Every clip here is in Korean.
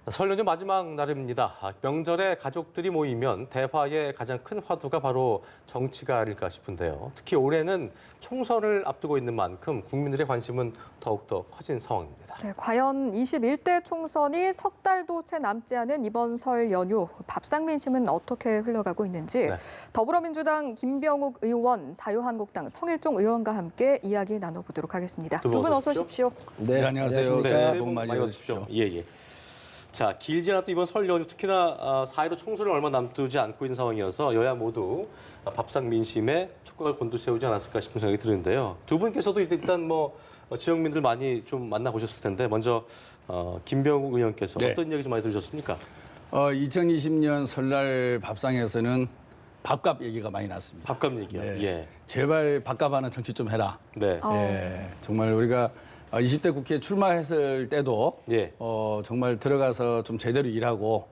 설 연휴 마지막 날입니다. 명절에 가족들이 모이면 대화의 가장 큰 화두가 바로 정치가 아닐까 싶은데요. 특히 올해는 총선을 앞두고 있는 만큼 국민들의 관심은 더욱더 커진 상황입니다. 네, 과연 21대 총선이 석 달도 채 남지 않은 이번 설 연휴 밥상 민심은 어떻게 흘러가고 있는지 네. 더불어민주당 김병욱 의원, 자유한국당 성일종 의원과 함께 이야기 나눠보도록 하겠습니다. 두 분 어서 오십시오. 네, 안녕하세요. 네, 새해 복 많이 받으십시오. 예. 자, 길지 않았던 이번 설 연휴 특히나 4.15 총선을 얼마 남지 않고 있는 상황이어서 여야 모두 밥상 민심에 촉각을 곤두세우지 않았을까 싶은 생각이 드는데요. 두 분께서도 일단 지역민들 많이 좀 만나보셨을 텐데 먼저 김병욱 의원께서 네. 어떤 이야기 좀 많이 들으셨습니까? 2020년 설날 밥상에서는 밥값 얘기가 많이 나왔습니다. 밥값 얘기요. 네. 예. 제발 밥값하는 정치 좀 해라. 네. 예, 정말 우리가 20대 국회에 출마했을 때도 예. 정말 들어가서 좀 제대로 일하고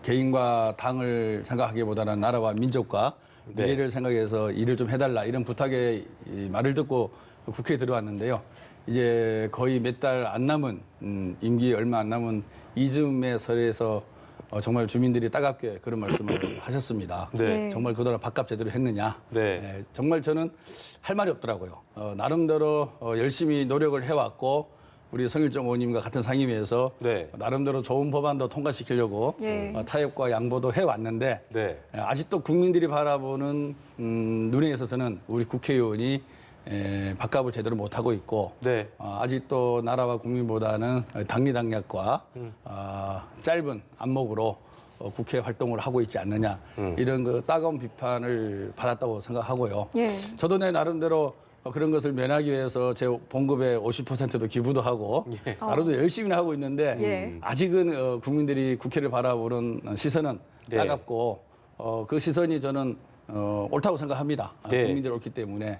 개인과 당을 생각하기보다는 나라와 민족과 네. 미래를 생각해서 일을 좀 해달라 이런 부탁의 말을 듣고 국회에 들어왔는데요. 이제 거의 몇 달 안 남은 임기 얼마 안 남은 이즈음의 설에서 정말 주민들이 따갑게 그런 말씀을 하셨습니다. 네. 정말 그동안 밥값 제대로 했느냐. 네. 정말 저는 할 말이 없더라고요. 나름대로 열심히 노력을 해왔고 우리 성일종 의원님과 같은 상임위에서 네. 나름대로 좋은 법안도 통과시키려고 예. 타협과 양보도 해왔는데 네. 아직도 국민들이 바라보는 눈에 있어서는 우리 국회의원이 밥값을 제대로 못하고 있고 네. 아직도 나라와 국민보다는 당리당략과 짧은 안목으로 국회 활동을 하고 있지 않느냐 이런 그 따가운 비판을 받았다고 생각하고요. 예. 저도 내 나름대로 그런 것을 면하기 위해서 제 봉급의 50%도 기부도 하고 나름대로 열심히 하고 있는데 예. 아직은 국민들이 국회를 바라보는 시선은 네. 따갑고 그 시선이 저는 옳다고 생각합니다. 네. 국민들이 옳기 때문에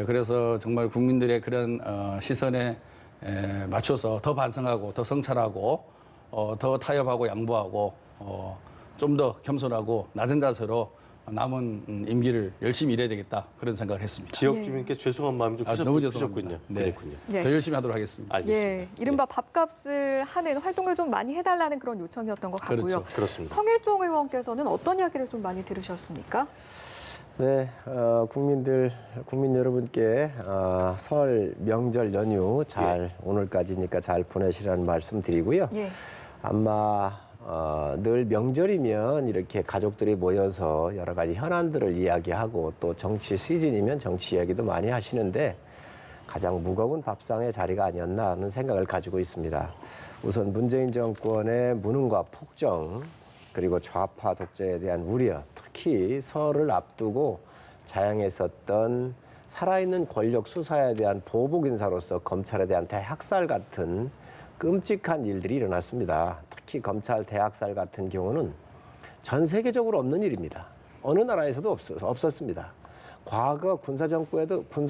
그래서 정말 국민들의 그런 시선에 맞춰서 더 반성하고 더 성찰하고 더 타협하고 양보하고 좀 더 겸손하고 낮은 자세로 남은 임기를 열심히 일해야 되겠다 그런 생각을 했습니다. 지역 예. 주민께 죄송한 마음이 좀 너무 크셨군요. 죄송합니다. 네. 그렇군요. 예. 더 열심히 하도록 하겠습니다. 알겠습니다. 예, 이른바 밥값을 하는 활동을 좀 많이 해달라는 그런 요청이었던 것 같고요. 그렇죠. 그렇습니다. 성일종 의원께서는 어떤 이야기를 좀 많이 들으셨습니까? 네, 국민 여러분께 설 명절 연휴 오늘까지니까 잘 보내시라는 말씀 드리고요. 예. 아마 늘 명절이면 이렇게 가족들이 모여서 여러 가지 현안들을 이야기하고 또 정치 시즌이면 정치 이야기도 많이 하시는데 가장 무거운 밥상의 자리가 아니었나 하는 생각을 가지고 있습니다. 우선 문재인 정권의 무능과 폭정 그리고 좌파 독재에 대한 우려, 특히 설을 앞두고 자행했었던 살아있는 권력 수사에 대한 보복 인사로서 검찰에 대한 대학살 같은 끔찍한 일들이 일어났습니다. 특히 검찰 대학살 같은 경우는 전 세계적으로 없는 일입니다. 어느 나라에서도 없었습니다. 과거 군사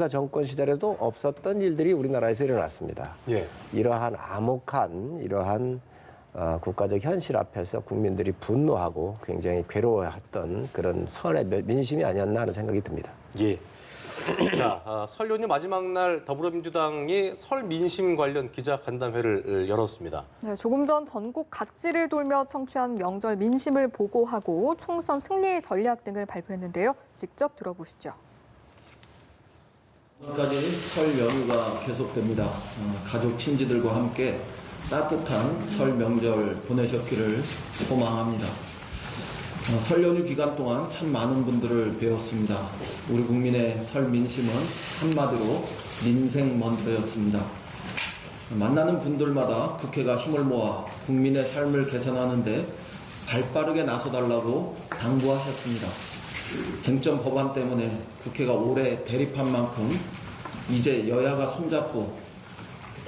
정권 시절에도 없었던 일들이 우리나라에서 일어났습니다. 예. 이러한 암혹한 국가적 현실 앞에서 국민들이 분노하고 굉장히 괴로워했던 그런 설의 민심이 아니었나 하는 생각이 듭니다. 예. 자, 설 연휴 마지막 날 더불어민주당이 설 민심 관련 기자 간담회를 열었습니다. 네, 조금 전 전국 각지를 돌며 청취한 명절 민심을 보고하고 총선 승리 전략 등을 발표했는데요. 직접 들어보시죠. 오늘까지 설 연휴가 계속됩니다. 가족 친지들과 함께 따뜻한 설 명절 보내셨기를 소망합니다. 설 연휴 기간 동안 참 많은 분들을 뵈었습니다. 우리 국민의 설 민심은 한마디로 민생 먼저였습니다. 만나는 분들마다 국회가 힘을 모아 국민의 삶을 개선하는데 발빠르게 나서달라고 당부하셨습니다. 쟁점 법안 때문에 국회가 오래 대립한 만큼 이제 여야가 손잡고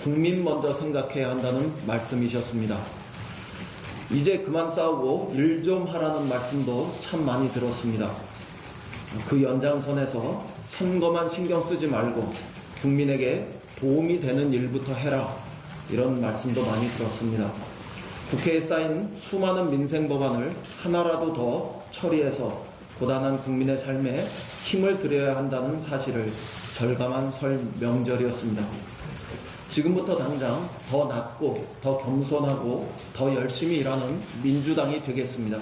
국민 먼저 생각해야 한다는 말씀이셨습니다. 이제 그만 싸우고 일 좀 하라는 말씀도 참 많이 들었습니다. 그 연장선에서 선거만 신경 쓰지 말고 국민에게 도움이 되는 일부터 해라 이런 말씀도 많이 들었습니다. 국회에 쌓인 수많은 민생 법안을 하나라도 더 처리해서 고단한 국민의 삶에 힘을 들여야 한다는 사실을 절감한 설 명절이었습니다. 지금부터 당장 더 낫고 더 겸손하고 더 열심히 일하는 민주당이 되겠습니다.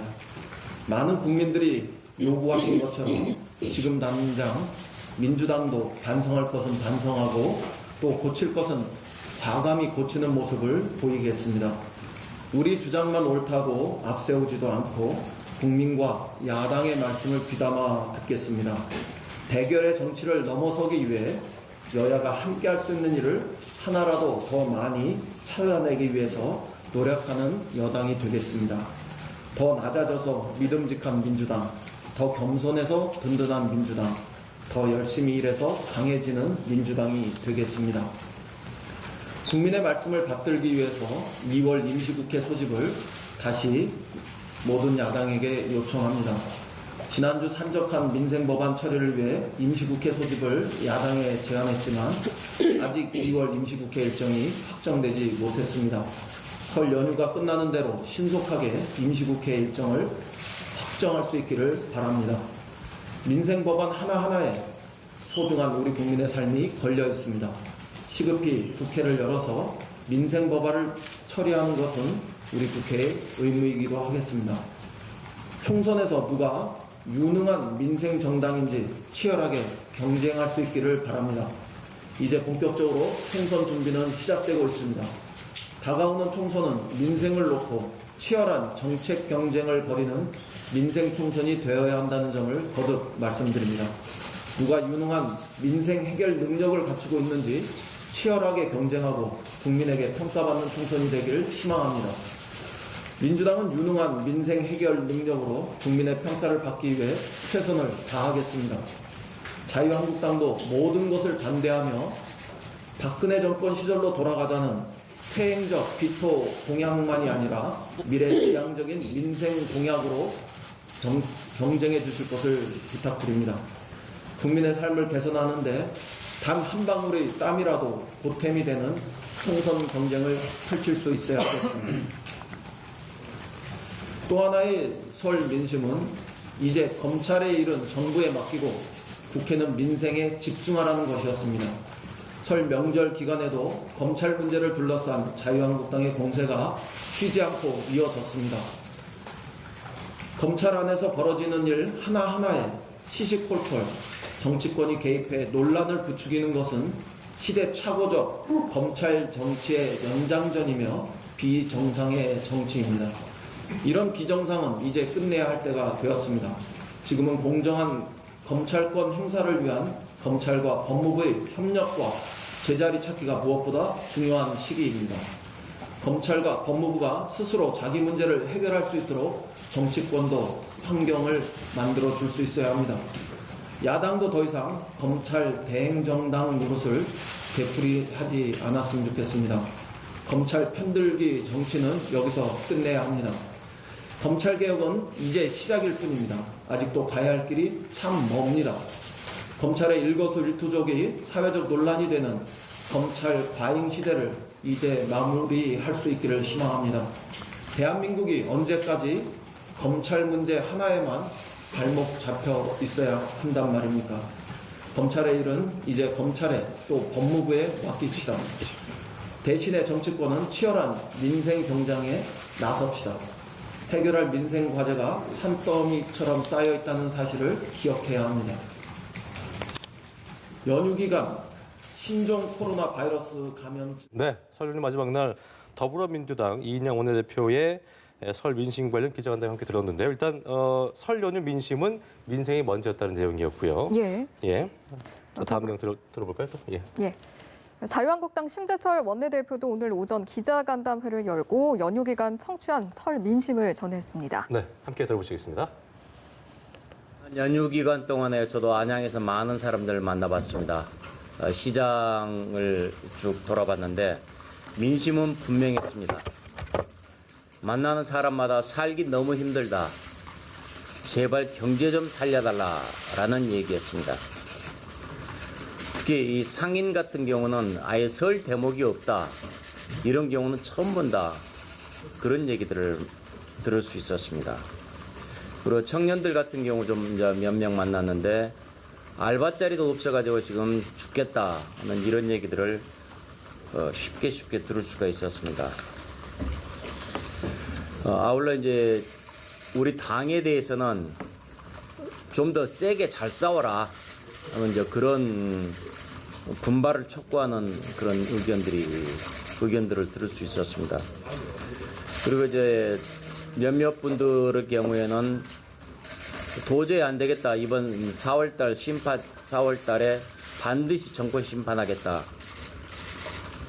많은 국민들이 요구하신 것처럼 지금 당장 민주당도 반성할 것은 반성하고 또 고칠 것은 과감히 고치는 모습을 보이겠습니다. 우리 주장만 옳다고 앞세우지도 않고 국민과 야당의 말씀을 귀담아 듣겠습니다. 대결의 정치를 넘어서기 위해 여야가 함께 할 수 있는 일을 하나라도 더 많이 찾아내기 위해서 노력하는 여당이 되겠습니다. 더 낮아져서 믿음직한 민주당, 더 겸손해서 든든한 민주당, 더 열심히 일해서 강해지는 민주당이 되겠습니다. 국민의 말씀을 받들기 위해서 2월 임시국회 소집을 다시 모든 야당에게 요청합니다. 지난주 산적한 민생법안 처리를 위해 임시국회 소집을 야당에 제안했지만 아직 2월 임시국회 일정이 확정되지 못했습니다. 설 연휴가 끝나는 대로 신속하게 임시국회 일정을 확정할 수 있기를 바랍니다. 민생법안 하나하나에 소중한 우리 국민의 삶이 걸려 있습니다. 시급히 국회를 열어서 민생법안을 처리하는 것은 우리 국회의 의무이기도 하겠습니다. 총선에서 누가 유능한 민생 정당인지 치열하게 경쟁할 수 있기를 바랍니다. 이제 본격적으로 총선 준비는 시작되고 있습니다. 다가오는 총선은 민생을 놓고 치열한 정책 경쟁을 벌이는 민생 총선이 되어야 한다는 점을 거듭 말씀드립니다. 누가 유능한 민생 해결 능력을 갖추고 있는지 치열하게 경쟁하고 국민에게 평가받는 총선이 되기를 희망합니다. 민주당은 유능한 민생 해결 능력으로 국민의 평가를 받기 위해 최선을 다하겠습니다. 자유한국당도 모든 것을 반대하며 박근혜 정권 시절로 돌아가자는 퇴행적 비토 공약만이 아니라 미래지향적인 민생 공약으로 경쟁해 주실 것을 부탁드립니다. 국민의 삶을 개선하는데 단 한 방울의 땀이라도 보탬이 되는 총선 경쟁을 펼칠 수 있어야 하겠습니다. 또 하나의 설 민심은 이제 검찰의 일은 정부에 맡기고 국회는 민생에 집중하라는 것이었습니다. 설 명절 기간에도 검찰 문제를 둘러싼 자유한국당의 공세가 쉬지 않고 이어졌습니다. 검찰 안에서 벌어지는 일 하나하나에 시시콜콜 정치권이 개입해 논란을 부추기는 것은 시대착오적 검찰 정치의 연장전이며 비정상의 정치입니다. 이런 비정상은 이제 끝내야 할 때가 되었습니다. 지금은 공정한 검찰권 행사를 위한 검찰과 법무부의 협력과 제자리 찾기가 무엇보다 중요한 시기입니다. 검찰과 법무부가 스스로 자기 문제를 해결할 수 있도록 정치권도 환경을 만들어 줄 수 있어야 합니다. 야당도 더 이상 검찰 대행정당 노릇을 되풀이하지 않았으면 좋겠습니다. 검찰 편들기 정치는 여기서 끝내야 합니다. 검찰개혁은 이제 시작일 뿐입니다. 아직도 가야 할 길이 참 멉니다. 검찰의 일거수일투족이 사회적 논란이 되는 검찰 과잉 시대를 이제 마무리할 수 있기를 희망합니다. 대한민국이 언제까지 검찰 문제 하나에만 발목 잡혀 있어야 한단 말입니까? 검찰의 일은 이제 검찰에 또 법무부에 맡깁시다. 대신에 정치권은 치열한 민생 경쟁에 나섭시다. 해결할 민생 과제가 산더미처럼 쌓여 있다는 사실을 기억해야 합니다. 연휴 기간 신종 코로나 바이러스 감염증. 네, 설 연휴 마지막 날 더불어민주당 이인영 원내대표의 설 민심 관련 기자간담회 함께 들었는데요. 일단 설 연휴 민심은 민생이 먼저였다는 내용이었고요. 예. 또 다음 내용 들어볼까요? 또? 예. 자유한국당 심재철 원내대표도 오늘 오전 기자간담회를 열고 연휴 기간 청취한 설 민심을 전했습니다. 네, 함께 들어보시겠습니다. 연휴 기간 동안에 저도 안양에서 많은 사람들을 만나봤습니다. 시장을 쭉 돌아봤는데 민심은 분명했습니다. 만나는 사람마다 살기 너무 힘들다. 제발 경제 좀 살려달라라는 얘기였습니다. 특히 이 상인 같은 경우는 아예 설 대목이 없다. 이런 경우는 처음 본다. 그런 얘기들을 들을 수 있었습니다. 그리고 청년들 같은 경우 좀 이제 몇 명 만났는데 알바 자리도 없어가지고 지금 죽겠다 하는 이런 얘기들을 쉽게 들을 수가 있었습니다. 아울러 이제 우리 당에 대해서는 좀 더 세게 잘 싸워라 하는 이제 그런 분발을 촉구하는 그런 의견들을 들을 수 있었습니다. 그리고 이제 몇몇 분들의 경우에는 도저히 안 되겠다. 이번 4월달에 반드시 정권 심판하겠다.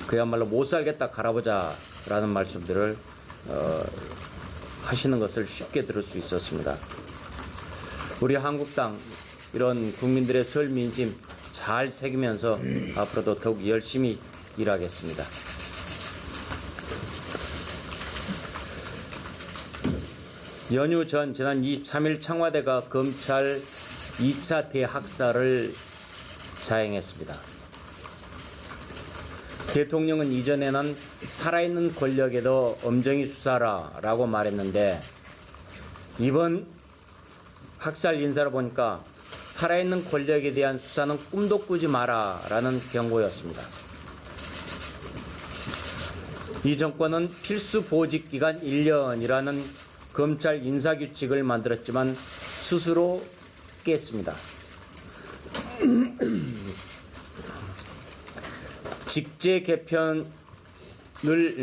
그야말로 못 살겠다 갈아보자라는 말씀들을 하시는 것을 쉽게 들을 수 있었습니다. 우리 한국당 이런 국민들의 설 민심 잘 새기면서 앞으로도 더욱 열심히 일하겠습니다. 연휴 전 지난 23일 청와대가 검찰 2차 대학살을 자행했습니다. 대통령은 이전에는 살아있는 권력에도 엄정히 수사하라라고 말했는데 이번 학살 인사를 보니까 살아있는 권력에 대한 수사는 꿈도 꾸지 마라라는 경고였습니다. 이 정권은 필수 보직 기간 1년이라는 검찰 인사규칙을 만들었지만 스스로 깼습니다. 직제 개편을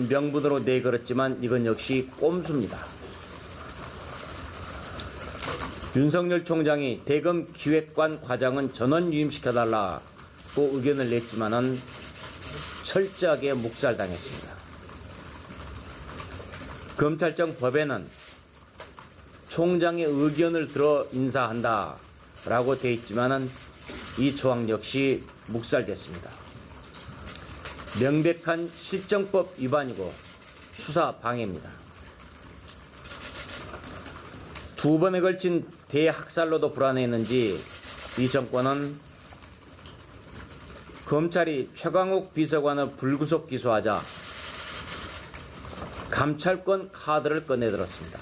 명분으로 내걸었지만 이건 역시 꼼수입니다. 윤석열 총장이 대검 기획관 과장은 전원 유임시켜달라고 의견을 냈지만은 철저하게 묵살당했습니다. 검찰청 법에는 총장의 의견을 들어 인사한다라고 되어 있지만은 이 조항 역시 묵살됐습니다. 명백한 실정법 위반이고 수사 방해입니다. 두 번에 걸친 대학살로도 불안했는지 이 정권은 검찰이 최광욱 비서관을 불구속 기소하자 감찰권 카드를 꺼내들었습니다.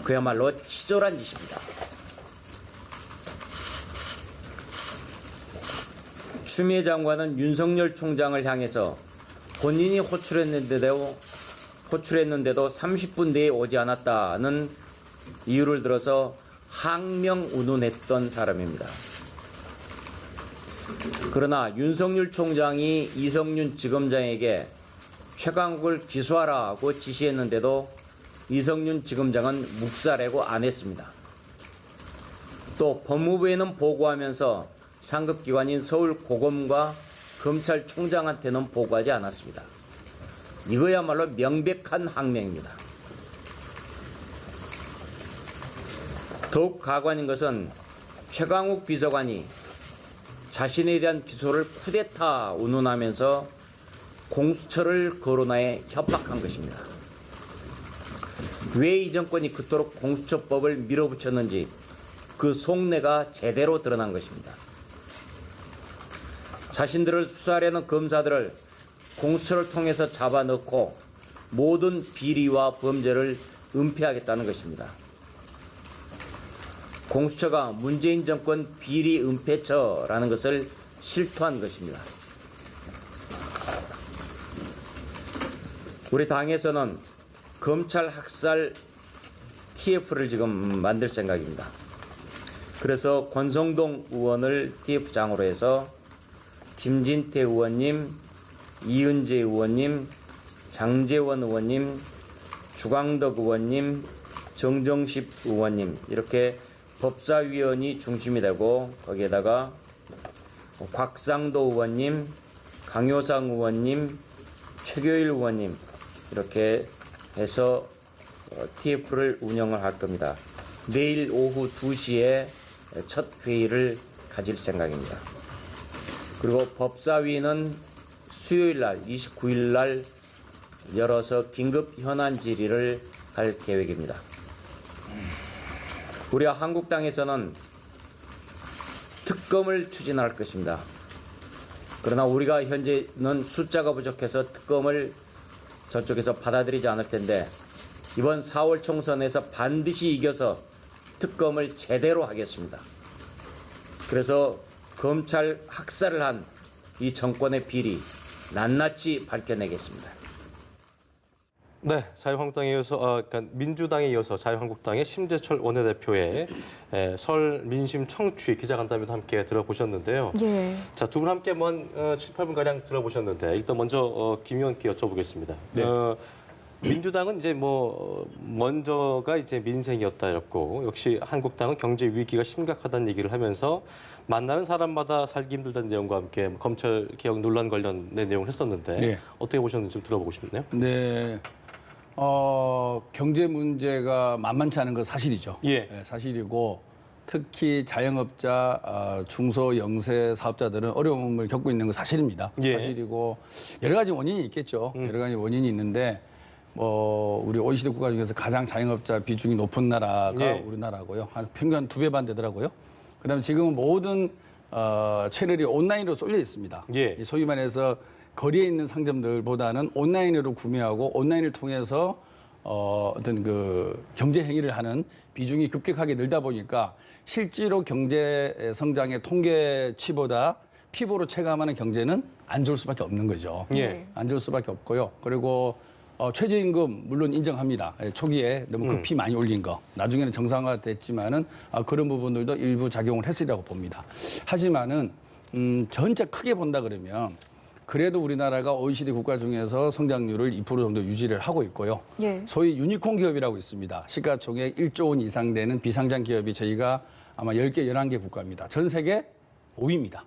그야말로 치졸한 짓입니다. 추미애 장관은 윤석열 총장을 향해서 본인이 호출했는데도 30분 내에 오지 않았다는 이유를 들어서 항명운운했던 사람입니다. 그러나 윤석열 총장이 이성윤 지검장에게 최강욱을 기소하라고 지시했는데도 이성윤 지검장은 묵살하고 안 했습니다. 또 법무부에는 보고하면서 상급기관인 서울고검과 검찰총장한테는 보고하지 않았습니다. 이거야말로 명백한 항명입니다. 더욱 가관인 것은 최강욱 비서관이 자신에 대한 기소를 쿠데타 운운하면서 공수처를 거론하에 협박한 것입니다. 왜 이 정권이 그토록 공수처법을 밀어붙였는지 그 속내가 제대로 드러난 것입니다. 자신들을 수사하려는 검사들을 공수처를 통해서 잡아넣고 모든 비리와 범죄를 은폐하겠다는 것입니다. 공수처가 문재인 정권 비리 은폐처라는 것을 실토한 것입니다. 우리 당에서는 검찰 학살 TF를 지금 만들 생각입니다. 그래서 권성동 의원을 TF장으로 해서 김진태 의원님, 이은재 의원님, 장제원 의원님, 주광덕 의원님, 정정십 의원님 이렇게 법사위원이 중심이 되고 거기에다가 곽상도 의원님, 강효상 의원님, 최교일 의원님 이렇게 해서 TF를 운영을 할 겁니다. 내일 오후 2시에 첫 회의를 가질 생각입니다. 그리고 법사위는 수요일 날 29일 날 열어서 긴급 현안 질의를 할 계획입니다. 우리 한국당에서는 특검을 추진할 것입니다. 그러나 우리가 현재는 숫자가 부족해서 특검을 저쪽에서 받아들이지 않을 텐데 이번 4월 총선에서 반드시 이겨서 특검을 제대로 하겠습니다. 그래서 검찰 학살을 한 이 정권의 비리 낱낱이 밝혀내겠습니다. 네, 자유한국당에 이어서 그러니까 민주당에 이어서 자유한국당의 심재철 원내대표의 설 민심 청취 기자간담회도 함께 들어보셨는데요. 예. 자, 두 분 함께 7, 8분 가량 들어보셨는데 일단 먼저 김 의원께 여쭤보겠습니다. 네. 민주당은 이제 먼저가 이제 민생이었다였고 역시 한국당은 경제 위기가 심각하다는 얘기를 하면서 만나는 사람마다 살기 힘들다는 내용과 함께 검찰 개혁 논란 관련된 내용을 했었는데 네. 어떻게 보셨는지 좀 들어보고 싶네요. 네. 경제 문제가 만만치 않은 건 사실이죠. 예. 네, 사실이고 특히 자영업자, 중소 영세 사업자들은 어려움을 겪고 있는 건 사실입니다. 예. 사실이고 여러 가지 원인이 있겠죠. 여러 가지 원인이 있는데 우리 OECD 국가 중에서 가장 자영업자 비중이 높은 나라가 예. 우리나라고요. 한 평균 한 2배 반 되더라고요. 그다음에 지금은 모든 채널이 온라인으로 쏠려 있습니다. 예. 이 소위 말해서 거리에 있는 상점들보다는 온라인으로 구매하고 온라인을 통해서 어떤 그 경제 행위를 하는 비중이 급격하게 늘다 보니까 실제로 경제 성장의 통계치보다 피부로 체감하는 경제는 안 좋을 수밖에 없는 거죠. 예. 안 좋을 수밖에 없고요. 그리고 최저임금 물론 인정합니다. 초기에 너무 급히 많이 올린 거. 나중에는 정상화됐지만은 그런 부분들도 일부 작용을 했으리라고 봅니다. 하지만은 전체 크게 본다 그러면 그래도 우리나라가 OECD 국가 중에서 성장률을 2% 정도 유지를 하고 있고요. 예. 소위 유니콘 기업이라고 있습니다. 시가총액 1조 원 이상 되는 비상장 기업이 저희가 아마 10개, 11개 국가입니다. 전 세계 5위입니다.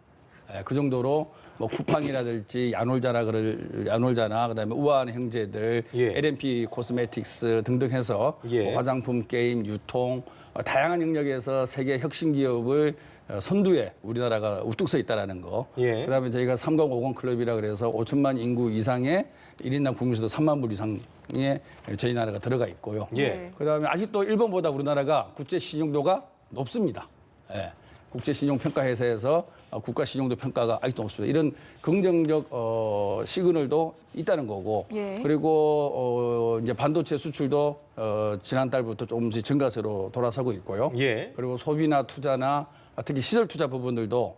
그 정도로 쿠팡이라든지 야놀자나 그다음에 우아한 형제들, 예. LMP 코스메틱스 등등 해서 예. 화장품, 게임, 유통 다양한 영역에서 세계 혁신 기업을 선두에 우리나라가 우뚝 서 있다라는 거. 예. 그다음에 저희가 3050 클럽이라 그래서 5천만 인구 이상의 1인당 국민수도 3만 불 이상의 저희 나라가 들어가 있고요. 예. 그다음에 아직도 일본보다 우리나라가 국제 신용도가 높습니다. 예. 국제 신용 평가 회사에서 국가 신용도 평가가 아직도 높습니다. 이런 긍정적 시그널도 있다는 거고. 예. 그리고 이제 반도체 수출도 지난달부터 조금씩 증가세로 돌아서고 있고요. 예. 그리고 소비나 투자나 특히 시설 투자 부분들도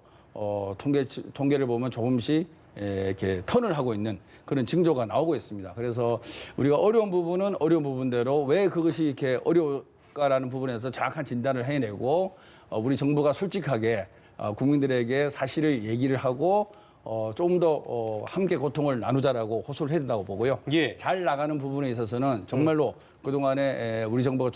통계를 보면 조금씩 이렇게 턴을 하고 있는 그런 징조가 나오고 있습니다. 그래서 우리가 어려운 부분은 어려운 부분대로 왜 그것이 이렇게 어려울까라는 부분에서 정확한 진단을 해내고 우리 정부가 솔직하게 국민들에게 사실을 얘기를 하고 조금 더 함께 고통을 나누자라고 호소를 해야 된다고 보고요. 예. 잘 나가는 부분에 있어서는 정말로 그동안에 우리 정부가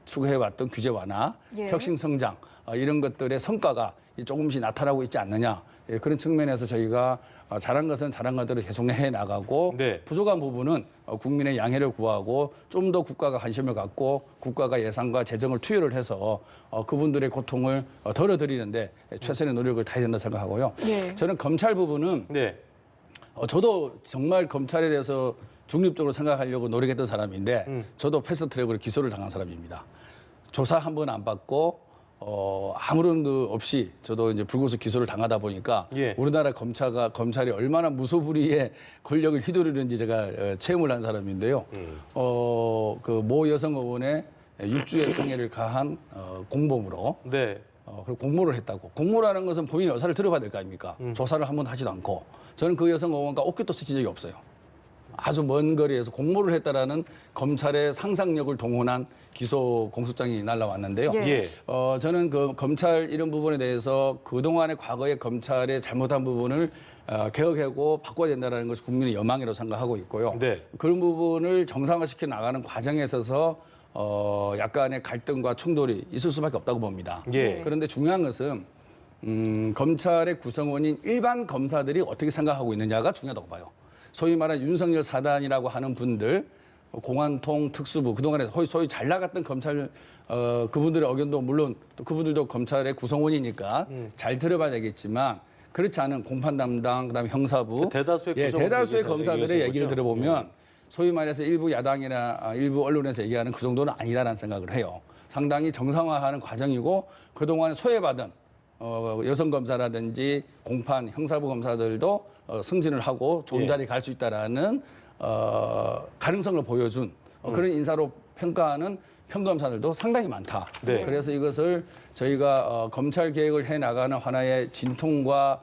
추구해왔던 규제 완화, 예. 혁신 성장 이런 것들의 성과가 조금씩 나타나고 있지 않느냐. 그런 측면에서 저희가 잘한 것은 잘한 것대로 계속 해나가고 네. 부족한 부분은 국민의 양해를 구하고 좀 더 국가가 관심을 갖고 국가가 예산과 재정을 투여를 해서 그분들의 고통을 덜어드리는데 최선의 노력을 다해야 된다 생각하고요. 예. 저는 검찰 부분은 네. 저도 정말 검찰에 대해서 중립적으로 생각하려고 노력했던 사람인데 저도 패스트트랙으로 기소를 당한 사람입니다. 조사 한 번 안 받고 아무런 그 없이 저도 이제 불구속 기소를 당하다 보니까 예. 우리나라 검찰이 얼마나 무소불위의 권력을 휘두르는지 제가 체험을 한 사람인데요. 그 모 여성 의원의 6주의 상해를 가한 공범으로 네. 그리고 공모를 했다고. 공모라는 것은 본인의 의사를 들어봐야 될 거 아닙니까? 조사를 한 번 하지도 않고. 저는 그 여성 의원과 옷깃도 스친 적이 없어요. 아주 먼 거리에서 공모를 했다라는 검찰의 상상력을 동원한 기소 공소장이 날라왔는데요. 예. 예. 저는 그 검찰 이런 부분에 대해서 그동안의 과거의 검찰의 잘못한 부분을 개혁하고 바꿔야 된다는 것이 국민의 여망이라고 생각하고 있고요. 네. 그런 부분을 정상화시켜 나가는 과정에 있어서 약간의 갈등과 충돌이 있을 수밖에 없다고 봅니다. 예. 그런데 중요한 것은 검찰의 구성원인 일반 검사들이 어떻게 생각하고 있느냐가 중요하다고 봐요. 소위 말하는 윤석열 사단이라고 하는 분들, 공안통 특수부, 그동안에 소위 잘 나갔던 검찰, 그분들의 의견도 물론 또 그분들도 검찰의 구성원이니까 잘 들어봐야 되겠지만 그렇지 않은 공판 담당, 그다음에 형사부, 대다수의 대다수의 구성원들이 검사들의 얘기를 거죠? 들어보면 소위 말해서 일부 야당이나 일부 언론에서 얘기하는 그 정도는 아니라는 생각을 해요. 상당히 정상화하는 과정이고 그동안 소외받은 여성 검사라든지 공판, 형사부 검사들도 승진을 하고 좋은 자리에 갈 수 있다라는 가능성을 보여준 그런 인사로 평가하는 평검사들도 상당히 많다. 네. 그래서 이것을 저희가 검찰 개혁을 해 나가는 하나의 진통과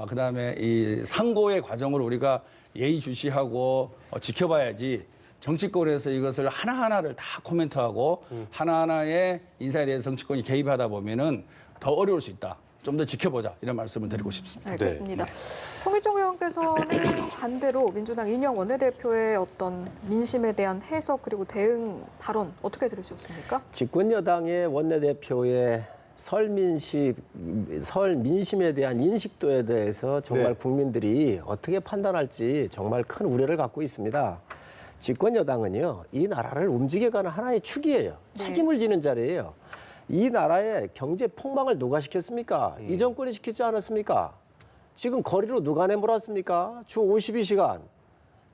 그다음에 이 상고의 과정을 우리가 예의주시하고 지켜봐야지 정치권에서 이것을 하나하나를 다 코멘트하고 하나하나의 인사에 대해서 정치권이 개입하다 보면은 더 어려울 수 있다. 좀 더 지켜보자 이런 말씀을 드리고 싶습니다. 알겠습니다. 송일종 의원께서는 반대로 민주당 이인영 원내대표의 어떤 민심에 대한 해석 그리고 대응 발언 어떻게 들으셨습니까? 집권 여당의 원내대표의 설 민심에 대한 인식도에 대해서 정말 네. 국민들이 어떻게 판단할지 정말 큰 우려를 갖고 있습니다. 집권 여당은요, 이 나라를 움직여가는 하나의 축이에요. 책임을 지는 자리예요. 이 나라의 경제 폭망을 누가 시켰습니까? 이 정권이 시키지 않았습니까? 지금 거리로 누가 내몰았습니까? 주 52시간,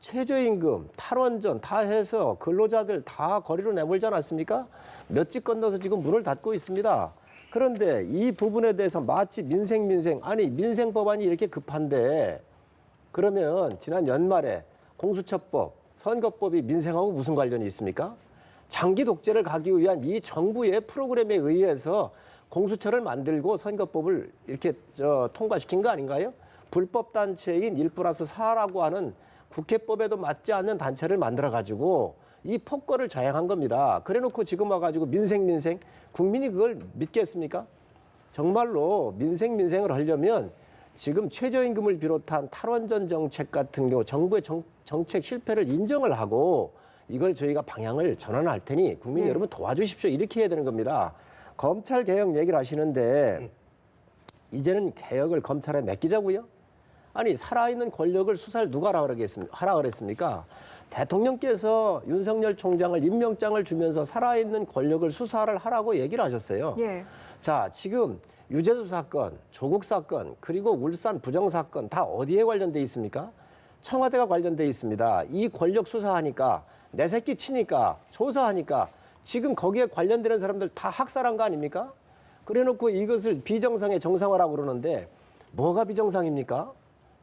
최저임금, 탈원전 다 해서 근로자들 다 거리로 내몰지 않았습니까? 몇 집 건너서 지금 문을 닫고 있습니다. 그런데 이 부분에 대해서 마치 아니 민생 법안이 이렇게 급한데 그러면 지난 연말에 공수처법, 선거법이 민생하고 무슨 관련이 있습니까? 장기 독재를 가기 위한 이 정부의 프로그램에 의해서 공수처를 만들고 선거법을 이렇게 통과시킨 거 아닌가요? 불법 단체인 1+4라고 하는 국회법에도 맞지 않는 단체를 만들어가지고 이 폭거를 자행한 겁니다. 그래놓고 지금 와가지고 민생 국민이 그걸 믿겠습니까? 정말로 민생을 하려면 지금 최저임금을 비롯한 탈원전 정책 같은 경우 정부의 정책 실패를 인정을 하고 이걸 저희가 방향을 전환할 테니 국민 여러분 도와주십시오. 이렇게 해야 되는 겁니다. 검찰 개혁 얘기를 하시는데 이제는 개혁을 검찰에 맡기자고요? 아니 살아있는 권력을 수사를 누가 하라 그랬습니까? 대통령께서 윤석열 총장을 임명장을 주면서 살아있는 권력을 수사를 하라고 얘기를 하셨어요. 예. 자, 지금 유재수 사건, 조국 사건, 그리고 울산 부정 사건 다 어디에 관련돼 있습니까? 청와대가 관련돼 있습니다. 이 권력 수사하니까 내 새끼 치니까 조사하니까 지금 거기에 관련되는 사람들 다 학살한 거 아닙니까? 그래놓고 이것을 비정상의 정상화라고 그러는데 뭐가 비정상입니까?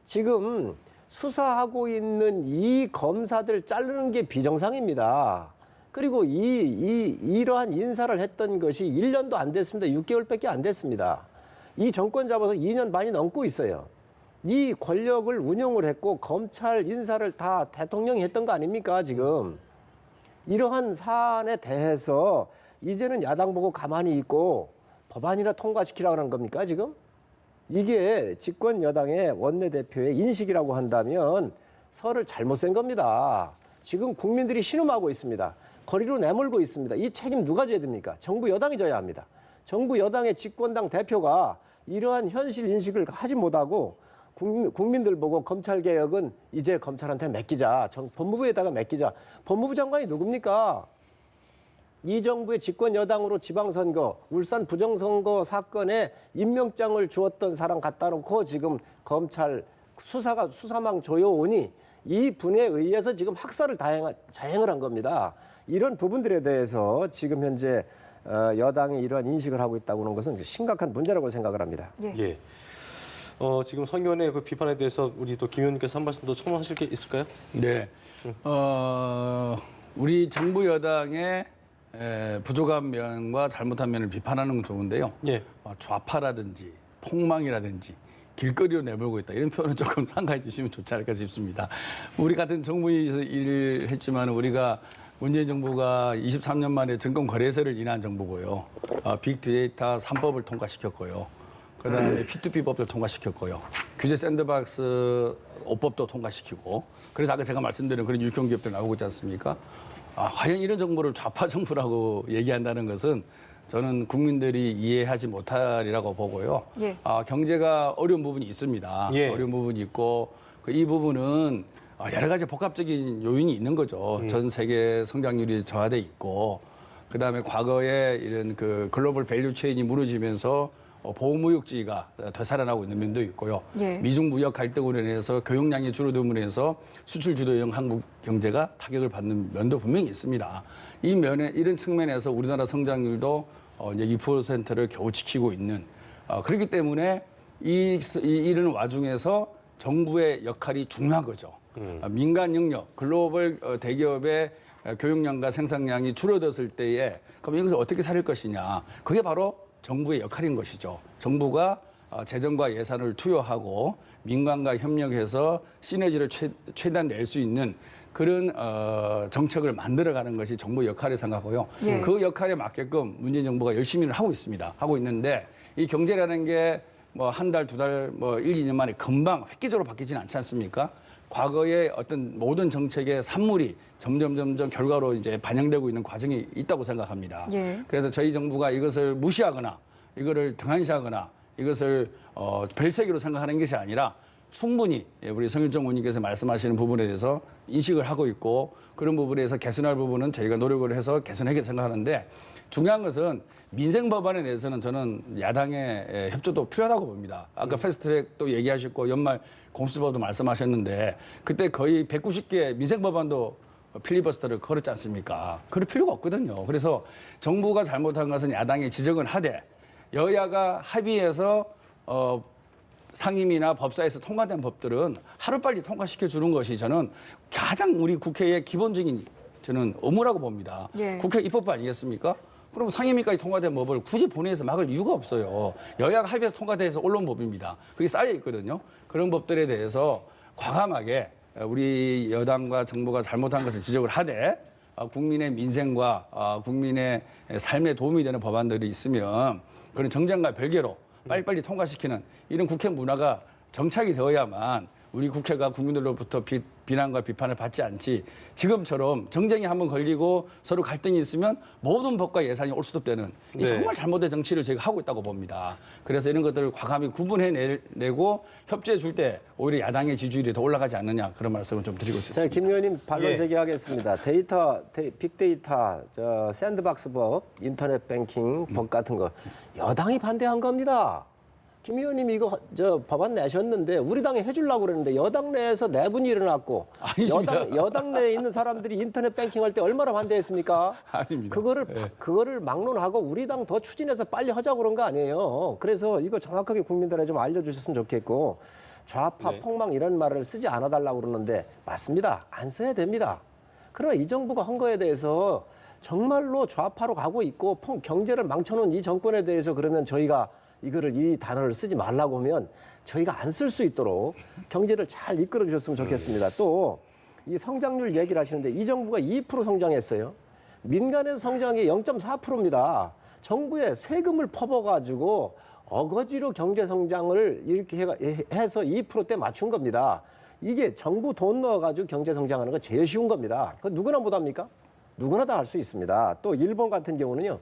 지금 수사하고 있는 이 검사들 자르는 게 비정상입니다. 그리고 이러한 인사를 했던 것이 1년도 안 됐습니다. 6개월밖에 안 됐습니다. 이 정권 잡아서 2년 반이 넘고 있어요. 이 권력을 운용을 했고 검찰 인사를 다 대통령이 했던 거 아닙니까 지금. 이러한 사안에 대해서 이제는 야당 보고 가만히 있고 법안이나 통과시키라고 하는 겁니까 지금? 이게 집권 여당의 원내대표의 인식이라고 한다면 설을 잘못 센 겁니다. 지금 국민들이 신음하고 있습니다. 거리로 내몰고 있습니다. 이 책임 누가 져야 됩니까? 정부 여당이 져야 합니다. 정부 여당의 집권당 대표가 이러한 현실 인식을 하지 못하고 국민들 보고 검찰개혁은 이제 검찰한테 맡기자. 법무부에다가 맡기자. 법무부 장관이 누굽니까? 이 정부의 집권 여당으로 지방선거, 울산 부정선거 사건에 임명장을 주었던 사람 갖다 놓고 지금 검찰 수사망 조여오니 이 분에 의해서 지금 학살을 자행을 한 겁니다. 이런 부분들에 대해서 지금 현재 여당이 이러한 인식을 하고 있다고 하는 것은 심각한 문제라고 생각을 합니다. 예. 지금 성 의원의 그 비판에 대해서 우리 또 김 의원님께서 한 말씀 더 첨언하실 게 있을까요? 네. 우리 정부 여당의 부족한 면과 잘못한 면을 비판하는 건 좋은데요. 예. 좌파라든지 폭망이라든지 길거리로 내몰고 있다. 이런 표현은 조금 삼가해 주시면 좋지 않을까 싶습니다. 우리 같은 정부에서 일을 했지만 우리가 문재인 정부가 23년 만에 증권 거래세를 인하한 정부고요. 빅데이터 3법을 통과시켰고요. 그다음에 P2P법도 통과시켰고요. 규제 샌드박스 5법도 통과시키고. 그래서 아까 제가 말씀드린 그런 유형 기업들 나오고 있지 않습니까? 과연 이런 정부를 좌파 정부라고 얘기한다는 것은 저는 국민들이 이해하지 못하리라고 보고요. 예. 경제가 어려운 부분이 있습니다. 예. 어려운 부분이 있고 이 부분은 여러 가지 복합적인 요인이 있는 거죠. 전 세계 성장률이 저하돼 있고 그다음에 과거에 이런 그 글로벌 밸류 체인이 무너지면서 보호무역지가 되살아나고 있는 면도 있고요. 예. 미중 무역 갈등으로 인해서 교역량이 줄어듦으로 인해서 수출 주도형 한국 경제가 타격을 받는 면도 분명히 있습니다. 이 면에 이런 측면에서 우리나라 성장률도 이제 2%를 겨우 지키고 있는 그렇기 때문에 이런 와중에서 정부의 역할이 중요한 거죠. 민간 영역, 글로벌 대기업의 교역량과 생산량이 줄어들었을 때에 그럼 이것을 어떻게 살릴 것이냐. 그게 바로 정부의 역할인 것이죠. 정부가 재정과 예산을 투여하고 민간과 협력해서 시너지를 최대한 낼 수 있는 그런 정책을 만들어가는 것이 정부 역할을 생각하고요. 예. 그 역할에 맞게끔 문재인 정부가 열심히 하고 있습니다. 하고 있는데 이 경제라는 게 뭐 한 달, 두 달, 뭐 1, 2년 만에 금방 획기적으로 바뀌지는 않지 않습니까? 과거의 어떤 모든 정책의 산물이 점점 결과로 이제 반영되고 있는 과정이 있다고 생각합니다. 예. 그래서 저희 정부가 이것을 무시하거나 이거를 등한시하거나 이것을 별세기로 생각하는 것이 아니라 충분히 우리 성일정 의원님께서 말씀하시는 부분에 대해서 인식을 하고 있고 그런 부분에 대해서 개선할 부분은 저희가 노력을 해서 개선하게 생각하는데 중요한 것은 민생 법안에 대해서는 저는 야당의 협조도 필요하다고 봅니다. 아까 패스트트랙도 얘기하셨고 연말 공수처도 말씀하셨는데 그때 거의 190개 민생 법안도 필리버스터를 걸었지 않습니까? 그럴 필요가 없거든요. 그래서 정부가 잘못한 것은 야당이 지적은 하되 여야가 합의해서 상임위나 법사에서 통과된 법들은 하루빨리 통과시켜 주는 것이 저는 가장 우리 국회의 기본적인 저는 의무라고 봅니다. 예. 국회 입법부 아니겠습니까? 그럼 상임위까지 통과된 법을 굳이 본회의에서 막을 이유가 없어요. 여야가 합의해서 통과돼서 올라온 법입니다. 그게 쌓여 있거든요. 그런 법들에 대해서 과감하게 우리 여당과 정부가 잘못한 것을 지적을 하되 국민의 민생과 국민의 삶에 도움이 되는 법안들이 있으면 그런 정쟁과 별개로 빨리빨리 통과시키는 이런 국회 문화가 정착이 되어야만 우리 국회가 국민들로부터 비난과 비판을 받지 않지 지금처럼 정쟁이 한번 걸리고 서로 갈등이 있으면 모든 법과 예산이 올 수도 없는 이 네. 정말 잘못된 정치를 저희가 하고 있다고 봅니다. 그래서 이런 것들을 과감히 구분해내고 협조해 줄 때 오히려 야당의 지지율이 더 올라가지 않느냐 그런 말씀을 좀 드리고 자, 싶습니다. 김 의원님 반론 예. 제기하겠습니다. 빅데이터, 샌드박스법, 인터넷 뱅킹 법 같은 거 여당이 반대한 겁니다. 김 의원님 이거 법안 내셨는데 우리 당이 해주려고 그랬는데 여당 내에서 내분이 일어났고 아니십니다. 여당 내에 있는 사람들이 인터넷 뱅킹할 때 얼마나 반대했습니까? 아닙니다. 그거를 막론하고 우리 당 더 추진해서 빨리 하자고 그런 거 아니에요. 그래서 이거 정확하게 국민들에 좀 알려주셨으면 좋겠고 좌파 네. 폭망 이런 말을 쓰지 않아달라고 그러는데 맞습니다. 안 써야 됩니다. 그러나 이 정부가 한 거에 대해서 정말로 좌파로 가고 있고 경제를 망쳐놓은 이 정권에 대해서 그러면 저희가 이 단어를 쓰지 말라고 하면 저희가 안 쓸 수 있도록 경제를 잘 이끌어 주셨으면 좋겠습니다. 또 이 성장률 얘기를 하시는데 이 정부가 2% 성장했어요. 민간의 성장이 0.4%입니다. 정부에 세금을 퍼버가지고 어거지로 경제 성장을 이렇게 해서 2%대 맞춘 겁니다. 이게 정부 돈 넣어가지고 경제 성장하는 거 제일 쉬운 겁니다. 그거 누구나 못합니까? 누구나 다 할 수 있습니다. 또 일본 같은 경우는요.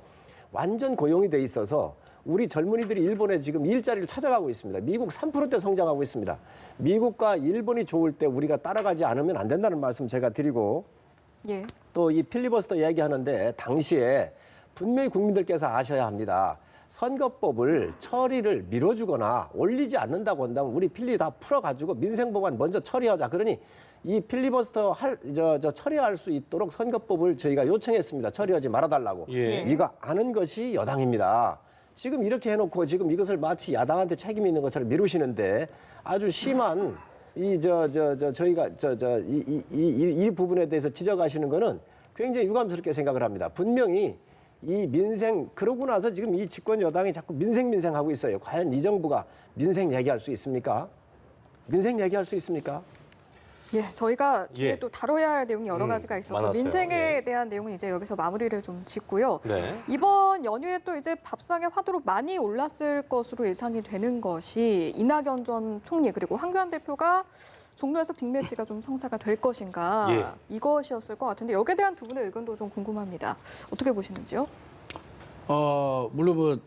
완전 고용이 돼 있어서 우리 젊은이들이 일본에 지금 일자리를 찾아가고 있습니다. 미국 3%대 성장하고 있습니다. 미국과 일본이 좋을 때 우리가 따라가지 않으면 안 된다는 말씀 제가 드리고 예. 또 이 필리버스터 얘기하는데 당시에 분명히 국민들께서 아셔야 합니다. 선거법을 처리를 미뤄주거나 올리지 않는다고 한다면 우리 필리 다 풀어가지고 민생법안 먼저 처리하자. 그러니 이 필리버스터 처리할 수 있도록 선거법을 저희가 요청했습니다. 처리하지 말아달라고. 예. 이거 아는 것이 여당입니다. 지금 이렇게 해놓고 지금 이것을 마치 야당한테 책임이 있는 것처럼 미루시는데 아주 심한 저희가 이 부분에 대해서 지적하시는 거는 굉장히 유감스럽게 생각을 합니다. 분명히 이 민생 그러고 나서 지금 이 집권 여당이 자꾸 민생 하고 있어요. 과연 이 정부가 민생 얘기할 수 있습니까? 민생 얘기할 수 있습니까? 예, 저희가 뒤에 예. 또 다뤄야 할 내용이 여러 가지가 있어서 많았어요. 민생에 예. 대한 내용은 이제 여기서 마무리를 좀 짓고요. 네. 이번 연휴에 또 이제 밥상의 화두로 많이 올랐을 것으로 예상이 되는 것이 이낙연 전 총리 그리고 황교안 대표가 종로에서 빅매치가 좀 성사가 될 것인가 예. 이것이었을 것 같은데 여기에 대한 두 분의 의견도 좀 궁금합니다. 어떻게 보시는지요? 물론 뭐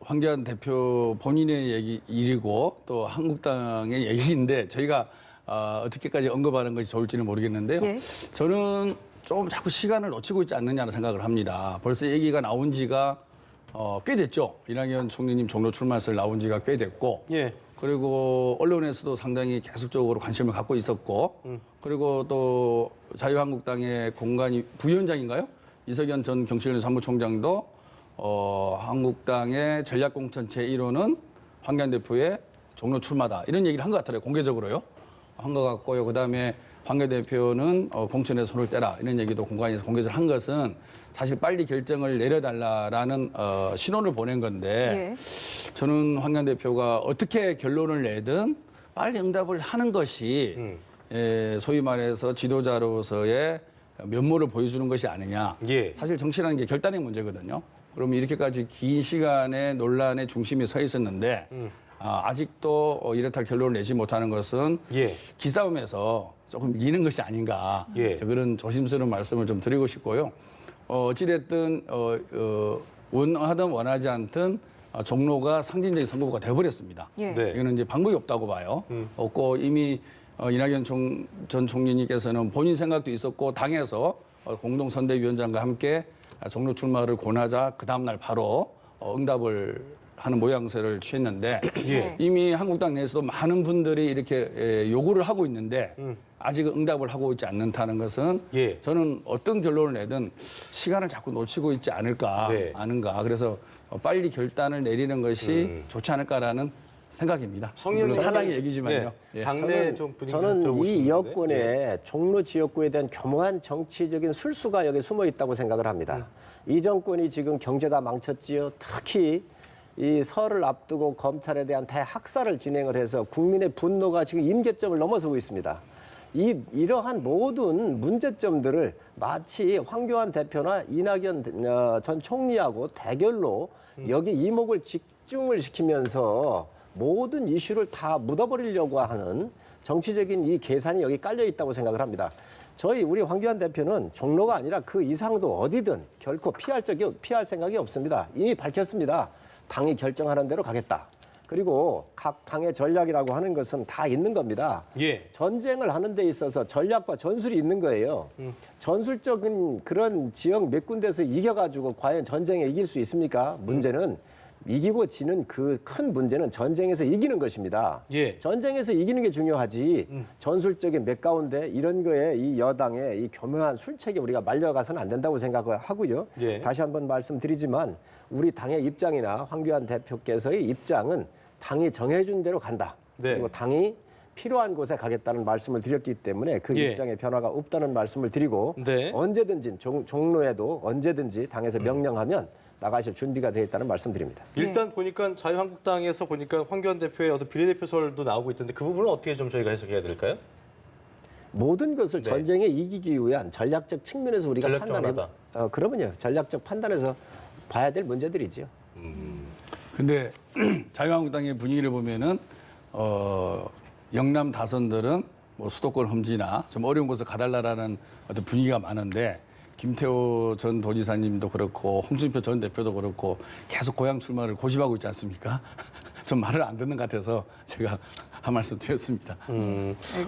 황교안 대표 본인의 일이고 또 한국당의 얘기인데 저희가 어떻게까지 언급하는 것이 좋을지는 모르겠는데요. 예. 저는 좀 자꾸 시간을 놓치고 있지 않느냐는 생각을 합니다. 벌써 얘기가 나온 지가 꽤 됐죠. 이낙연 총리님 종로 출마설 나온 지가 꽤 됐고 예. 그리고 언론에서도 상당히 계속적으로 관심을 갖고 있었고 그리고 또 자유한국당의 공관위 부위원장인가요? 이석연 전 경실련 사무총장도 한국당의 전략공천 제1호는 황교안 대표의 종로 출마다 이런 얘기를 한 것 같더라고요. 공개적으로요. 한 것 같고요. 그다음에 황교 대표는 공천에 손을 떼라 이런 얘기도 공관에서 공개를 한 것은 사실 빨리 결정을 내려달라라는 신호를 보낸 건데 예. 저는 황교안 대표가 어떻게 결론을 내든 빨리 응답을 하는 것이 소위 말해서 지도자로서의 면모를 보여주는 것이 아니냐. 예. 사실 정치라는 게 결단의 문제거든요. 그러면 이렇게까지 긴 시간의 논란의 중심에 서 있었는데 아직도 이렇다 결론을 내지 못하는 것은 예. 기싸움에서 조금 이기는 것이 아닌가. 예. 그런 조심스러운 말씀을 좀 드리고 싶고요. 어찌됐든 원하든 원하지 않든 종로가 상징적인 선거구가 돼버렸습니다. 예. 네. 이거는 이제 방법이 없다고 봐요. 없고 이미 이낙연 전 총리님께서는 본인 생각도 있었고 당에서 공동선대위원장과 함께 종로 출마를 권하자 그 다음날 바로 응답을 하는 모양새를 취했는데 예. 이미 한국당 내에서도 많은 분들이 이렇게 요구를 하고 있는데 아직 응답을 하고 있지 않는다는 것은 예. 저는 어떤 결론을 내든 시간을 자꾸 놓치고 있지 않을까 네. 아는가. 그래서 빨리 결단을 내리는 것이 좋지 않을까라는 생각입니다. 성님 물론 타당의 얘기지만요. 예. 당내 좀 분위기 저는 들어보고 이 싶은데. 여권에 예. 종로 지역구에 대한 교묘한 정치적인 술수가 여기 숨어 있다고 생각을 합니다. 이 정권이 지금 경제 다 망쳤지요. 특히 이 설을 앞두고 검찰에 대한 대학살을 진행을 해서 국민의 분노가 지금 임계점을 넘어서고 있습니다. 이러한 모든 문제점들을 마치 황교안 대표나 이낙연 전 총리하고 대결로 여기 이목을 집중을 시키면서 모든 이슈를 다 묻어버리려고 하는 정치적인 이 계산이 여기 깔려 있다고 생각을 합니다. 우리 황교안 대표는 종로가 아니라 그 이상도 어디든 결코 피할 생각이 없습니다. 이미 밝혔습니다. 당이 결정하는 대로 가겠다. 그리고 각 당의 전략이라고 하는 것은 다 있는 겁니다. 예. 전쟁을 하는 데 있어서 전략과 전술이 있는 거예요. 전술적인 그런 지역 몇 군데서 이겨가지고 과연 전쟁에 이길 수 있습니까? 문제는 이기고 지는 그 큰 문제는 전쟁에서 이기는 것입니다. 예. 전쟁에서 이기는 게 중요하지 전술적인 몇 가운데 이런 거에 이 여당의 이 교묘한 술책에 우리가 말려가서는 안 된다고 생각하고요. 예. 다시 한번 말씀드리지만 우리 당의 입장이나 황교안 대표께서의 입장은 당이 정해준 대로 간다. 네. 그리고 당이 필요한 곳에 가겠다는 말씀을 드렸기 때문에 그 예. 입장에 변화가 없다는 말씀을 드리고 네. 언제든지 종로에도 언제든지 당에서 명령하면 나가실 준비가 되어 있다는 말씀드립니다. 일단 보니까 자유한국당에서 보니까 황교안 대표의 어떤 비례대표설도 나오고 있던데 그 부분은 어떻게 좀 저희가 해석해야 될까요? 모든 것을 네. 전쟁에 이기기 위한 전략적 측면에서 우리가 전략적으로 판단해. 그러면요. 전략적 판단에서 봐야 될 문제들이지요. 근데 자유한국당의 분위기를 보면은 영남 다선들은 뭐 수도권 험지나 좀 어려운 곳을 가달라라는 어떤 분위기가 많은데 김태호 전 도지사님도 그렇고 홍준표 전 대표도 그렇고 계속 고향 출마를 고집하고 있지 않습니까? 좀 말을 안 듣는 것 같아서 제가 한 말씀 드렸습니다.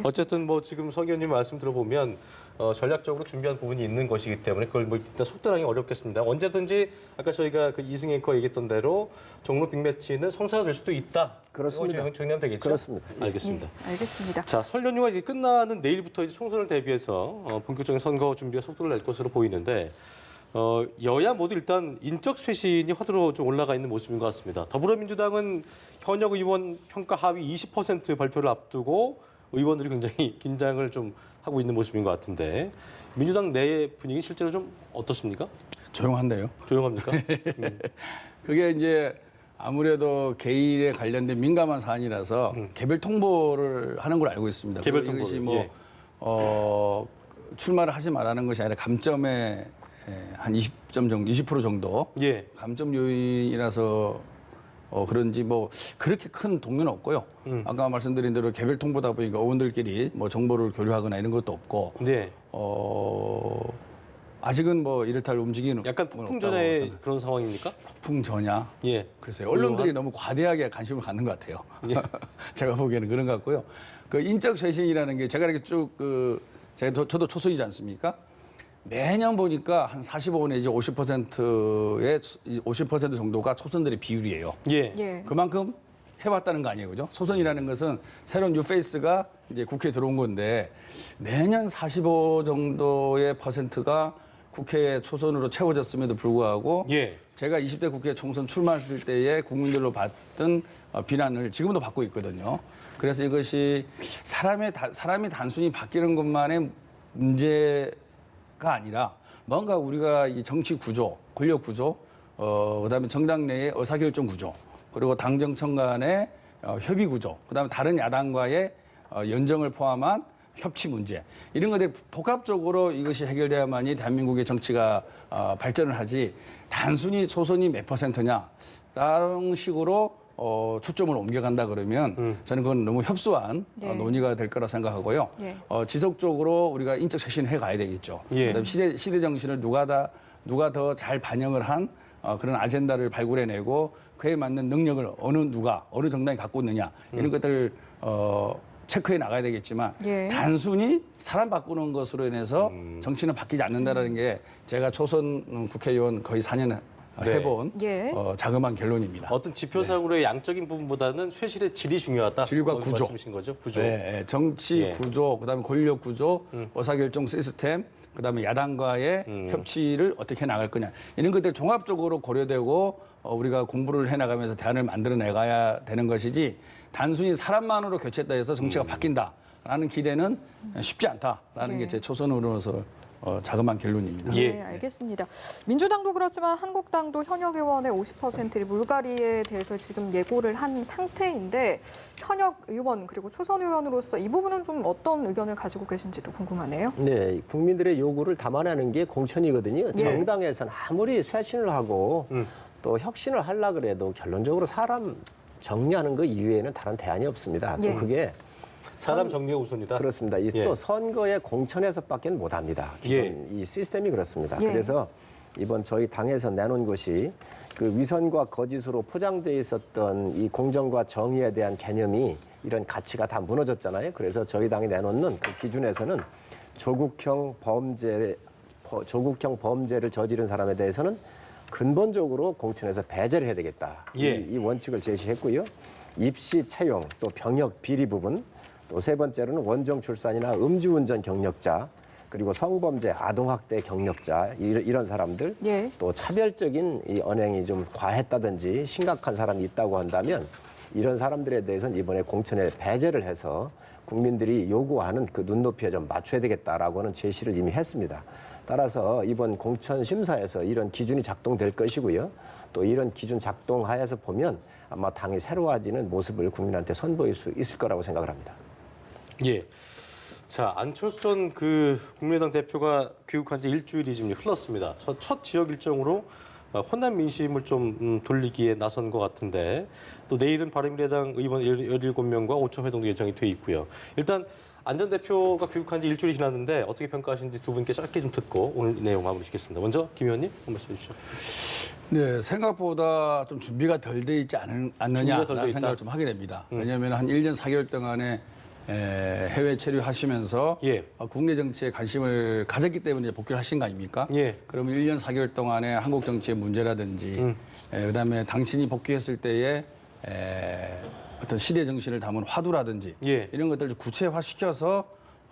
어쨌든 뭐 지금 서 의원님 말씀 들어보면 전략적으로 준비한 부분이 있는 것이기 때문에 그걸 뭐 일단 속단하기 어렵겠습니다. 언제든지 아까 저희가 그 이승 앵커 얘기했던 대로 종로 빅매치는 성사가 될 수도 있다. 그렇습니다. 이거 정리하면 되겠죠? 그렇습니다. 알겠습니다. 예, 알겠습니다. 자, 설 연휴가 이제 끝나는 내일부터 이제 총선을 대비해서 본격적인 선거 준비가 속도를 낼 것으로 보이는데 여야 모두 일단 인적 쇄신이 화두로 좀 올라가 있는 모습인 것 같습니다. 더불어민주당은 현역 의원 평가 하위 20% 발표를 앞두고 의원들이 굉장히 긴장을 좀 하고 있는 모습인 것 같은데 민주당 내 분위기 실제로 좀 어떻습니까? 조용한데요. 조용합니까? 그게 이제 아무래도 개인에 관련된 민감한 사안이라서 개별 통보를 하는 걸 알고 있습니다. 개별 그리고 이것이 통보를, 뭐 출마를 하지 말라는 것이 아니라 감점에 한 20점 정도, 20% 정도 예. 감점 요인이라서 그런지 뭐 그렇게 큰 동요는 없고요. 아까 말씀드린 대로 개별 통보다 보니까 의원들끼리 뭐 정보를 교류하거나 이런 것도 없고 네. 아직은 뭐 이렇다 할 움직이는 약간 폭풍전의 그런 상황입니까? 폭풍전야. 예. 글쎄요. 언론들이 너무 과대하게 관심을 갖는 것 같아요. 제가 보기에는 그런 것 같고요. 그 인적 쇄신이라는 게 제가 이렇게 쭉 저도 초선이지 않습니까? 매년 보니까 한 45 내지 50%의 50% 정도가 초선들의 비율이에요. 예. 예. 그만큼 해왔다는 거 아니에요, 그죠? 초선이라는 것은 새로운 뉴페이스가 이제 국회에 들어온 건데 매년 45 정도의 퍼센트가 국회 초선으로 채워졌음에도 불구하고 예. 제가 20대 국회 총선 출마했을 때에 국민들로 받던 비난을 지금도 받고 있거든요. 그래서 이것이 사람이 단순히 바뀌는 것만의 문제가 아니라 뭔가 우리가 이 정치 구조, 권력 구조, 그다음에 정당 내의 의사결정 구조, 그리고 당정청 간의 협의 구조, 그다음에 다른 야당과의 연정을 포함한 협치 문제 이런 것들이 복합적으로 이것이 해결돼야만이 대한민국의 정치가 발전을 하지 단순히 초선이 몇 %냐라는 식으로 초점을 옮겨간다 그러면 저는 그건 너무 협소한 예. 논의가 될 거라 생각하고요. 예. 지속적으로 우리가 인적 쇄신을 해 가야 되겠죠. 예. 그다음에 시대 정신을 누가 더 잘 반영을 한 그런 아젠다를 발굴해내고 그에 맞는 능력을 어느 정당이 갖고 있느냐 이런 것들을 체크해 나가야 되겠지만 예. 단순히 사람 바꾸는 것으로 인해서 정치는 바뀌지 않는다라는 게 제가 초선 국회의원 거의 4년 네. 해본 예. 자그마한 결론입니다. 어떤 지표상으로의 양적인 부분보다는 쇄신의 질이 중요하다. 질과 그런 구조. 말씀이신 거죠? 구조. 네, 정치 예. 구조, 그다음에 권력 구조, 의사결정 시스템, 그다음에 야당과의 협치를 어떻게 나갈 거냐 이런 것들 종합적으로 고려되고 우리가 공부를 해나가면서 대안을 만들어내가야 되는 것이지 단순히 사람만으로 교체했다 해서 정치가 바뀐다라는 기대는 쉽지 않다라는 예. 게 제 초선으로서 자그마한 결론입니다. 예. 네, 알겠습니다. 민주당도 그렇지만 한국당도 현역 의원의 50%를 물갈이에 대해서 지금 예고를 한 상태인데 현역 의원 그리고 초선 의원으로서 이 부분은 좀 어떤 의견을 가지고 계신지도 궁금하네요. 네, 국민들의 요구를 담아내는 게 공천이거든요. 예. 정당에서는 아무리 쇄신을 하고 또 혁신을 하려고 그래도 결론적으로 사람 정리하는 것 이외에는 다른 대안이 없습니다. 또 예. 그게 사람 정리가 우선이다. 그렇습니다. 예. 또 선거의 공천에서밖에 못합니다. 기존 이 시스템이 그렇습니다. 예. 그래서 이번 저희 당에서 내놓은 것이 그 위선과 거짓으로 포장돼 있었던 이 공정과 정의에 대한 개념이 이런 가치가 다 무너졌잖아요. 그래서 저희 당이 내놓는 그 기준에서는 조국형 범죄를 저지른 사람에 대해서는 근본적으로 공천에서 배제를 해야 되겠다. 예. 이 원칙을 제시했고요. 입시 채용, 또 병역 비리 부분, 또 세 번째로는 원정 출산이나 음주운전 경력자, 그리고 성범죄, 아동학대 경력자 이런 사람들, 예. 또 차별적인 이 언행이 좀 과했다든지 심각한 사람이 있다고 한다면 이런 사람들에 대해서는 이번에 공천에 배제를 해서 국민들이 요구하는 그 눈높이에 좀 맞춰야 되겠다라고는 제시를 이미 했습니다. 따라서 이번 공천 심사에서 이런 기준이 작동될 것이고요. 또 이런 기준 작동하에서 보면 아마 당이 새로워지는 모습을 국민한테 선보일 수 있을 거라고 생각을 합니다. 예. 자, 안철수 전 그 국민의당 대표가 귀국한 지 일주일이 지금 흘렀습니다. 첫 지역 일정으로 호남 민심을 좀 돌리기에 나선 것 같은데 또 내일은 바른미래당 의원 17명과 5차 회동도 예정이 돼 있고요. 일단 안 전 대표가 귀국한 지 일주일이 지났는데 어떻게 평가하시는지 두 분께 짧게 좀 듣고 오늘 내용 마무리 짓겠습니다. 먼저 김 의원님 한 말씀 해주시죠. 네, 생각보다 좀 준비가 덜 돼 있지 준비가 덜돼 않느냐라는 있다? 생각을 좀 하게 됩니다. 왜냐하면 한 1년 4개월 동안에 해외 체류하시면서 예. 국내 정치에 관심을 가졌기 때문에 복귀를 하신 거 아닙니까? 예. 그러면 1년 4개월 동안에 한국 정치의 문제라든지 그다음에 당신이 복귀했을 때에 어떤 시대 정신을 담은 화두라든지 예. 이런 것들을 구체화시켜서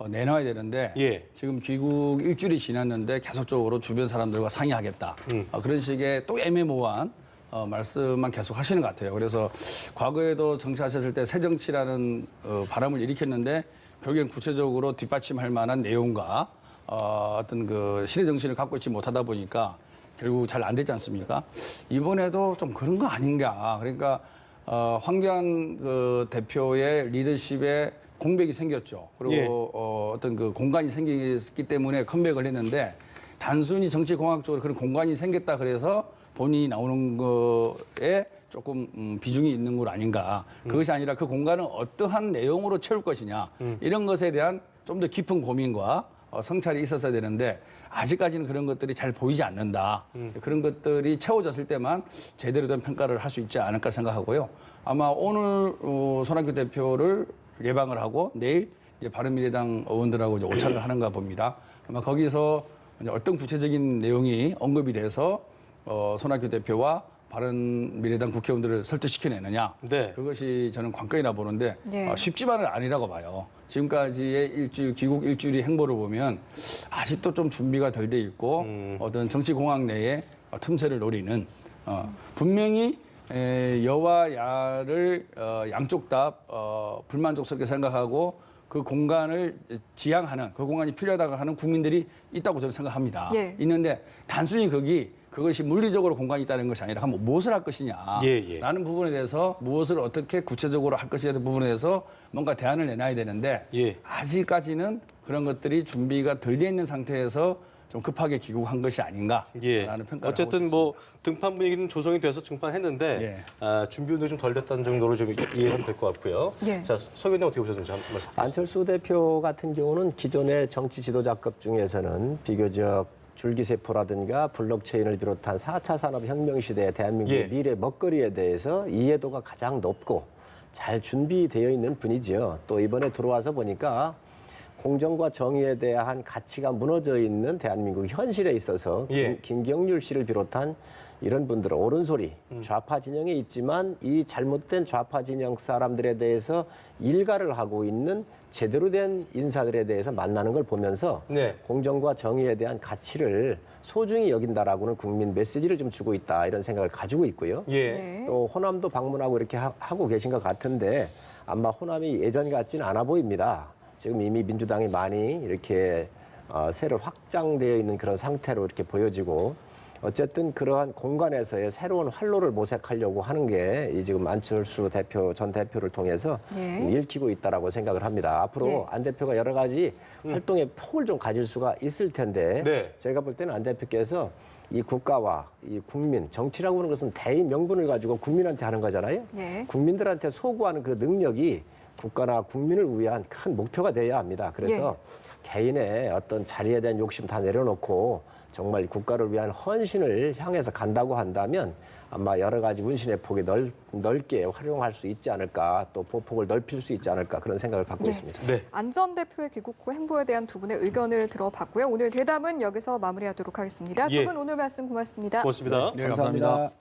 내놔야 되는데 예. 지금 귀국 일주일이 지났는데 계속적으로 주변 사람들과 상의하겠다. 그런 식의 또 애매모호한 말씀만 계속 하시는 것 같아요. 그래서 과거에도 정치하셨을 때 새정치라는 바람을 일으켰는데 결국엔 구체적으로 뒷받침할 만한 내용과 어떤 그 시대 정신을 갖고 있지 못하다 보니까 결국 잘 안 됐지 않습니까? 이번에도 좀 그런 거 아닌가. 그러니까 황교안 그 대표의 리더십에 공백이 생겼죠. 그리고 예. 어떤 그 공간이 생기기 때문에 컴백을 했는데 단순히 정치공학적으로 그런 공간이 생겼다 그래서 본인이 나오는 거에 조금 비중이 있는 것 아닌가. 그것이 아니라 그 공간을 어떠한 내용으로 채울 것이냐. 이런 것에 대한 좀 더 깊은 고민과 성찰이 있었어야 되는데 아직까지는 그런 것들이 잘 보이지 않는다. 그런 것들이 채워졌을 때만 제대로 된 평가를 할 수 있지 않을까 생각하고요. 아마 오늘 손학규 대표를 예방을 하고 내일 이제 바른미래당 의원들하고 이제 오찬을 하는가 봅니다. 아마 거기서 이제 어떤 구체적인 내용이 언급이 돼서 손학규 대표와 바른미래당 국회의원들을 설득시켜내느냐. 네. 그것이 저는 관건이라 보는데 예. 쉽지만은 아니라고 봐요. 지금까지의 귀국 일주일의 행보를 보면 아직도 좀 준비가 덜 돼 있고 어떤 정치 공학 내에 틈새를 노리는 분명히 여와 야를 양쪽 다 불만족스럽게 생각하고 그 공간을 지향하는 그 공간이 필요하다고 하는 국민들이 있다고 저는 생각합니다. 예. 있는데 단순히 그것이 물리적으로 공간이 있다는 것이 아니라 한번 무엇을 할 것이냐라는 부분에 대해서 무엇을 어떻게 구체적으로 할 것이냐는 부분에 대해서 뭔가 대안을 내놔야 되는데 예. 아직까지는 그런 것들이 준비가 덜 돼 있는 상태에서 좀 급하게 귀국한 것이 아닌가라는 예. 평가를 어쨌든 하고 뭐 등판 분위기는 조성이 돼서 등판했는데 준비 운동이 좀 덜 됐다는 정도로 좀 이해하면 될 것 같고요. 예. 자, 석 의원님 어떻게 보셨는지 한번 말씀. 안철수 대표 같은 경우는 기존의 정치 지도자급 중에서는 비교적 줄기세포라든가 블록체인을 비롯한 4차 산업혁명 시대의 대한민국의 예. 미래 먹거리에 대해서 이해도가 가장 높고 잘 준비되어 있는 분이죠. 또 이번에 들어와서 보니까 공정과 정의에 대한 가치가 무너져 있는 대한민국 현실에 있어서 예. 김경률 씨를 비롯한 이런 분들은 옳은 소리, 좌파 진영에 있지만 이 잘못된 좌파 진영 사람들에 대해서 일가를 하고 있는 제대로 된 인사들에 대해서 만나는 걸 보면서 네. 공정과 정의에 대한 가치를 소중히 여긴다라고는 국민 메시지를 좀 주고 있다 이런 생각을 가지고 있고요. 예. 네. 또 호남도 방문하고 이렇게 하고 계신 것 같은데 아마 호남이 예전 같지는 않아 보입니다. 지금 이미 민주당이 많이 이렇게 세를 확장되어 있는 그런 상태로 이렇게 보여지고 어쨌든 그러한 공간에서의 새로운 활로를 모색하려고 하는 게 이 지금 안철수 전 대표를 통해서 예. 읽히고 있다라고 생각을 합니다. 앞으로 예. 안 대표가 여러 가지 활동의 폭을 좀 가질 수가 있을 텐데 네. 제가 볼 때는 안 대표께서 이 국가와 이 국민, 정치라고 하는 것은 대의 명분을 가지고 국민한테 하는 거잖아요. 예. 국민들한테 소구하는 그 능력이 국가나 국민을 위한 큰 목표가 돼야 합니다. 그래서 개인의 어떤 자리에 대한 욕심 다 내려놓고 정말 국가를 위한 헌신을 향해서 간다고 한다면 아마 여러 가지 문신의 폭이 넓게 활용할 수 있지 않을까, 또 보폭을 넓힐 수 있지 않을까 그런 생각을 갖고 네. 있습니다. 네. 안 전 대표의 귀국 후 행보에 대한 두 분의 의견을 들어봤고요. 오늘 대담은 여기서 마무리하도록 하겠습니다. 예. 두 분 오늘 말씀 고맙습니다. 고맙습니다. 네, 감사합니다.